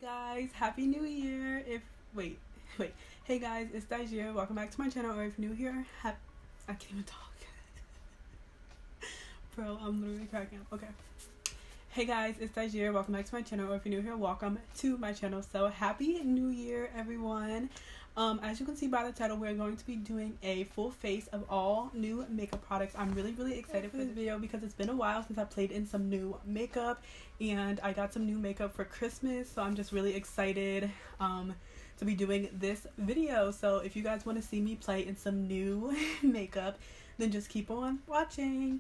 Guys, happy new year. Wait Hey guys, it's Dajir. Welcome back to my channel. Or if new here, I can't even talk. Bro, I'm literally cracking up. Okay. Hey guys, it's Dajir. Welcome back to my channel. Or if you're new here, welcome to my channel. So happy new year, everyone. As you can see by the title, we're going to be doing a full face of all new makeup products. I'm really excited for this video because it's been a while since I played in some new makeup, and I got some new makeup for Christmas, so I'm just really excited to be doing this video. So if you guys want to see me play in some new makeup, then just keep on watching.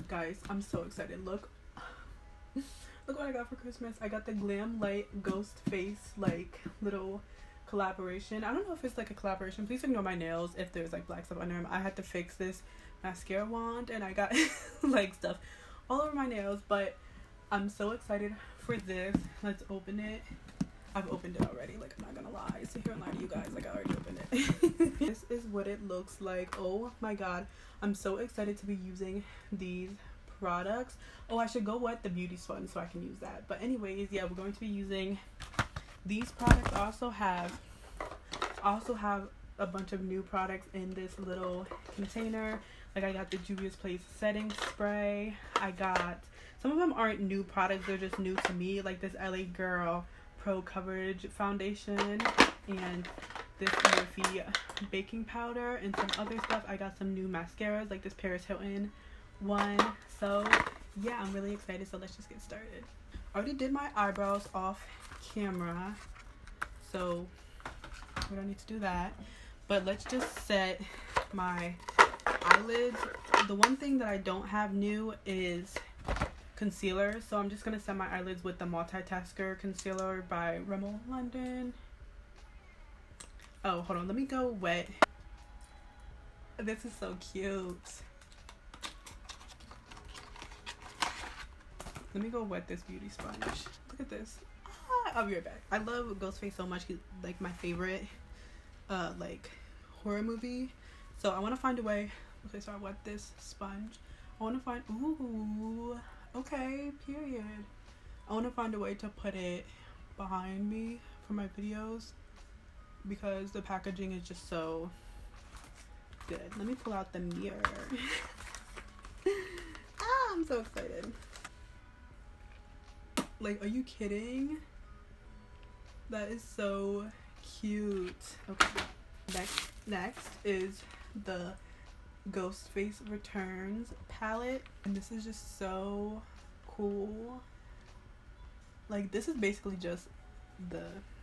Guys, I'm so excited. Look what I got for Christmas. I got the Glam Light Ghost Face little collaboration. I don't know if it's like a collaboration. Please ignore my nails if there's like black stuff under them. I had to fix this mascara wand and I got like stuff all over my nails, but I'm so excited for this. Let's open it. I've opened it already, like I'm not gonna lie, sit here and lie to you guys, like I already opened it. This is what it looks like. Oh my god, I'm so excited to be using these products. Oh, I should go wet the beauty sponge so I can use that. But anyways, yeah, we're going to be using these products. I also have a bunch of new products in this little container. Like I got the Juvia's Place setting spray. I got, some of them aren't new products, they're just new to me, like this LA Girl Pro Coverage foundation and this Morphe baking powder and some other stuff. I got some new mascaras like this Paris Hilton one. So yeah, I'm really excited, so let's just get started. I already did my eyebrows off camera, so we don't need to do that, but let's just set my eyelids. The one thing that I don't have new is concealer, so I'm just gonna set my eyelids with the Multitasker concealer by Rimmel London. Oh, hold on, let me go wet. This is so cute. Let me go wet this beauty sponge. Look at this. I'll be right back. I love Ghostface so much. He's like my favorite like horror movie. So I want to find a way. Okay, so I wet this sponge. I want to find, ooh, okay, period. I want to find a way to put it behind me for my videos because the packaging is just so good. Let me pull out the mirror. I'm so excited. Like, are you kidding? That is so cute. Okay, next is the Ghostface Returns palette, and this is just so cool. Like, this is basically just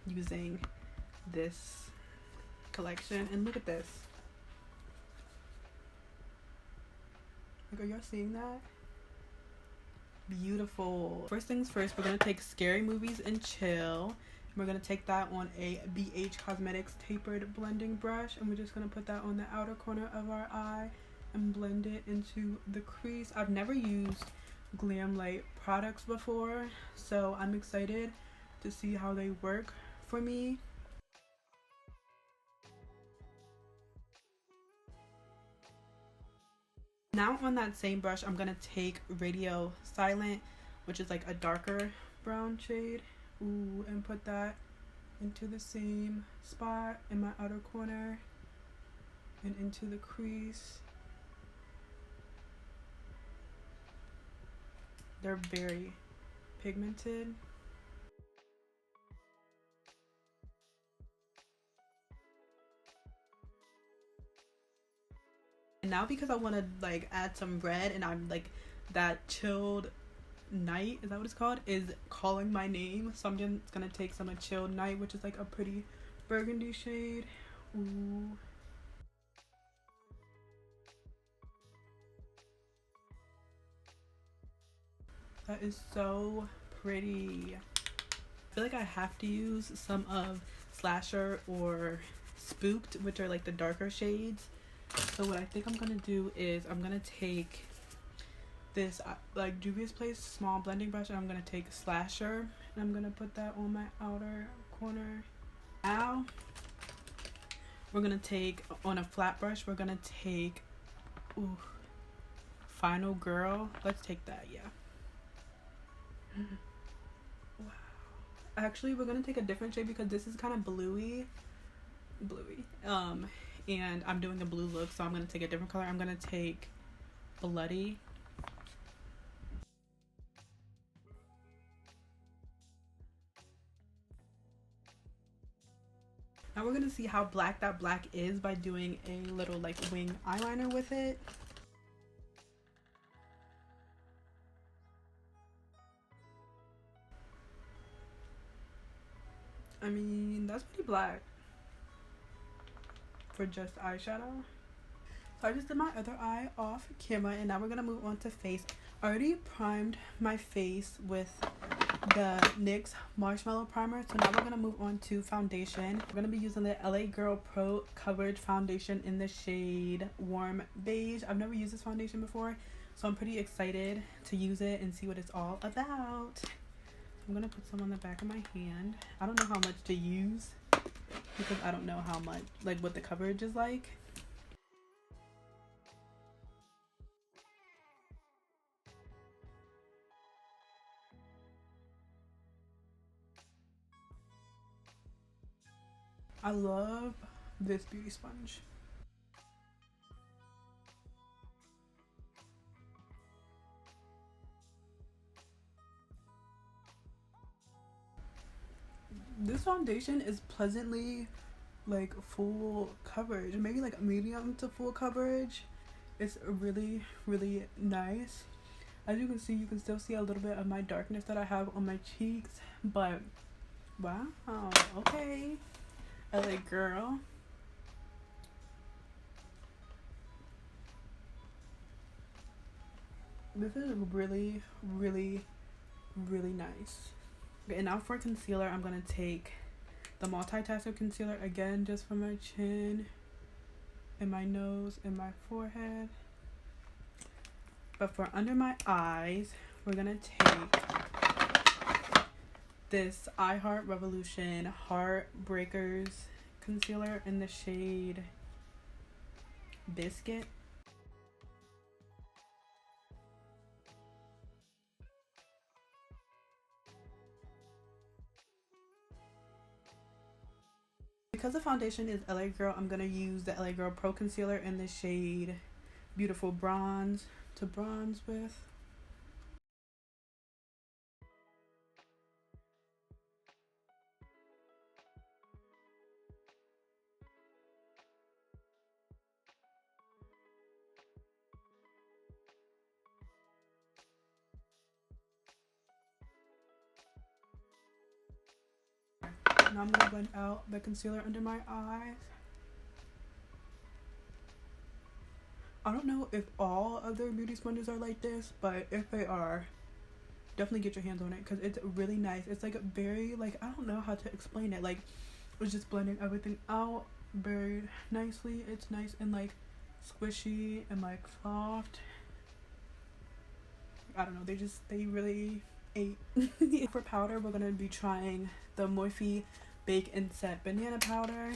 using this collection, and look at this. Like, are y'all seeing that? Beautiful. First things first, we're gonna take Scary Movies and Chill. We're gonna take that on a BH Cosmetics tapered blending brush, and we're just gonna put that on the outer corner of our eye and blend it into the crease. I've never used Glam Light products before, so I'm excited to see how they work for me. Now on that same brush, I'm gonna take Radio Silent, which is like a darker brown shade. Ooh, and put that into the same spot in my outer corner and into the crease. They're very pigmented. And now because I want to like add some red, and I'm like, that chilled night, is that what it's called, is calling my name, so I'm just gonna take some of Chilled Night, which is like a pretty burgundy shade. Ooh, that is so pretty. I feel like I have to use some of Slasher or Spooked, which are like the darker shades. So what I think I'm gonna do is I'm gonna take this like Juvia's Place small blending brush, and I'm gonna take Slasher and I'm gonna put that on my outer corner. Now we're gonna take, on a flat brush, we're gonna take Final Girl. Let's take that, yeah. Wow, Actually, we're gonna take a different shade because this is kind of bluey. And I'm doing a blue look, so I'm gonna take a different color. I'm gonna take Bloody. Now we're gonna see how black that black is by doing a little like wing eyeliner with it. I mean, that's pretty black for just eyeshadow. So I just did my other eye off camera, and now we're gonna move on to face. I already primed my face with the NYX Marshmallow Primer, so now we're gonna move on to foundation. We're gonna be using the LA Girl Pro Coverage Foundation in the shade Warm Beige. I've never used this foundation before, so I'm pretty excited to use it and see what it's all about. I'm gonna put some on the back of my hand. I don't know how much to use because I don't know how much, like what the coverage is like. I love this beauty sponge. This foundation is pleasantly like full coverage, maybe like medium to full coverage. It's really, really nice. As you can see, you can still see a little bit of my darkness that I have on my cheeks, but wow, okay, LA girl. This is really, really, really nice. Okay, and now for concealer, I'm gonna take the multitasker concealer again, just for my chin and my nose and my forehead. But for under my eyes, we're gonna take this I Heart Revolution Heartbreakers concealer in the shade Biscuit. Because the foundation is LA Girl, I'm gonna use the LA Girl Pro Concealer in the shade Beautiful Bronze to bronze with. Now I'm gonna blend out the concealer under my eyes. I don't know if all of their beauty sponges are like this, but if they are, definitely get your hands on it because it's really nice. It's like a very, like, I don't know how to explain it. Like, it's just blending everything out very nicely. It's nice and like squishy and like soft. I don't know, they really ate. For powder, we're gonna be trying the Morphe Bake and Set Banana Powder.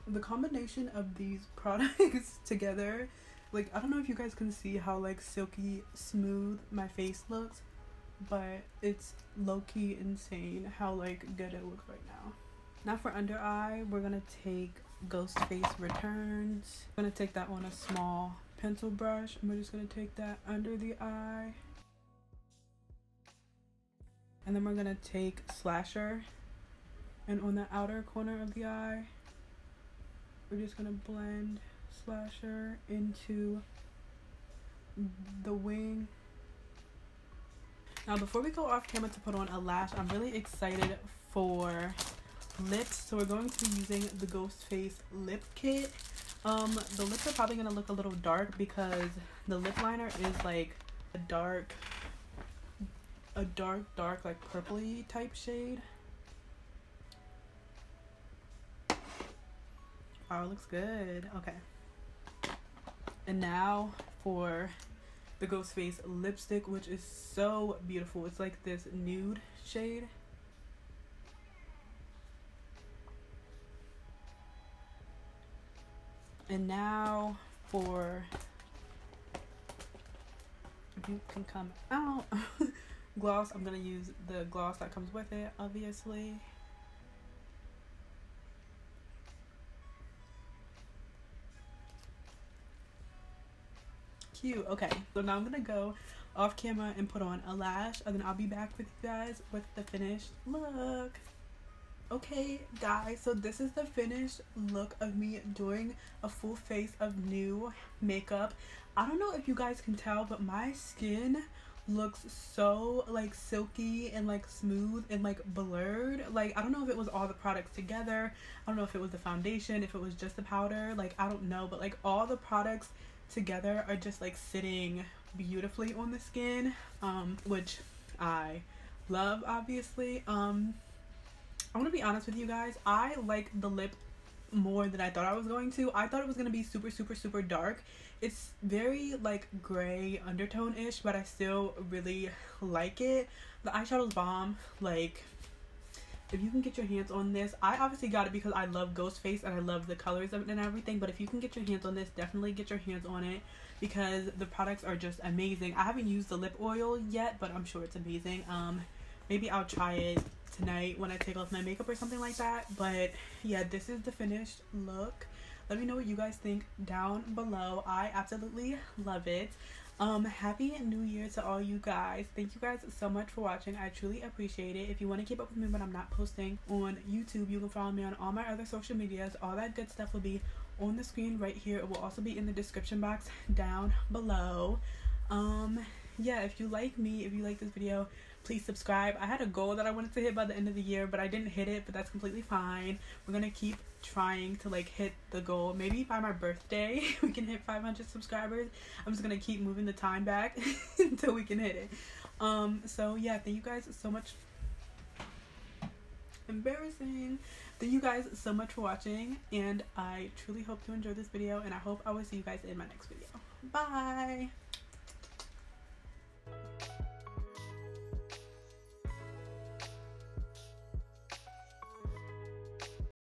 The combination of these products together, like, I don't know if you guys can see how like silky smooth my face looks, but it's low-key insane how like good it looks right now. Now for under eye, we're gonna take Ghost Face Returns. I'm gonna take that on a small pencil brush, and we're just gonna take that under the eye, and then we're gonna take Slasher, and on the outer corner of the eye we're just gonna blend Slasher into the wing. Now before we go off camera to put on a lash, I'm really excited for lips, so we're going to be using the Ghost Face lip kit. The lips are probably gonna look a little dark because the lip liner is like a dark like purpley type shade. Oh, it looks good. Okay. And now for the Ghost Face lipstick, which is so beautiful. It's like this nude shade. And now for if you can come out. Gloss, I'm gonna use the gloss that comes with it, obviously. Cute. Okay, so now I'm gonna go off camera and put on a lash, and then I'll be back with you guys with the finished look. Okay guys, so this is the finished look of me doing a full face of new makeup. I don't know if you guys can tell, but my skin looks so like silky and like smooth and like blurred. Like, I don't know if it was all the products together, I don't know if it was the foundation, if it was just the powder, like I don't know, but like all the products together are just like sitting beautifully on the skin, which I love, obviously. I want to be honest with you guys, I like the lip more than I thought I was going to. I thought it was going to be super super super dark. It's very like gray undertone-ish, but I still really like it. The eyeshadow's bomb. Like, if you can get your hands on this, I obviously got it because I love Ghostface and I love the colors of it and everything, but if you can get your hands on this, definitely get your hands on it because the products are just amazing. I haven't used the lip oil yet, but I'm sure it's amazing. Maybe I'll try it tonight when I take off my makeup or something like that. But yeah, this is the finished look. Let me know what you guys think down below. I absolutely love it. Happy New Year to all you guys. Thank you guys so much for watching. I truly appreciate it. If you want to keep up with me when I'm not posting on YouTube, you can follow me on all my other social medias. All that good stuff will be on the screen right here. It will also be in the description box down below. Yeah, if you like me, if you like this video, please subscribe. I had a goal that I wanted to hit by the end of the year, but I didn't hit it, but that's completely fine. We're gonna keep trying to like hit the goal. Maybe by my birthday we can hit 500 subscribers. I'm just gonna keep moving the time back until we can hit it. So yeah, thank you guys so much. Embarrassing. Thank you guys so much for watching, and I truly hope you enjoyed this video, and I hope I will see you guys in my next video. Bye.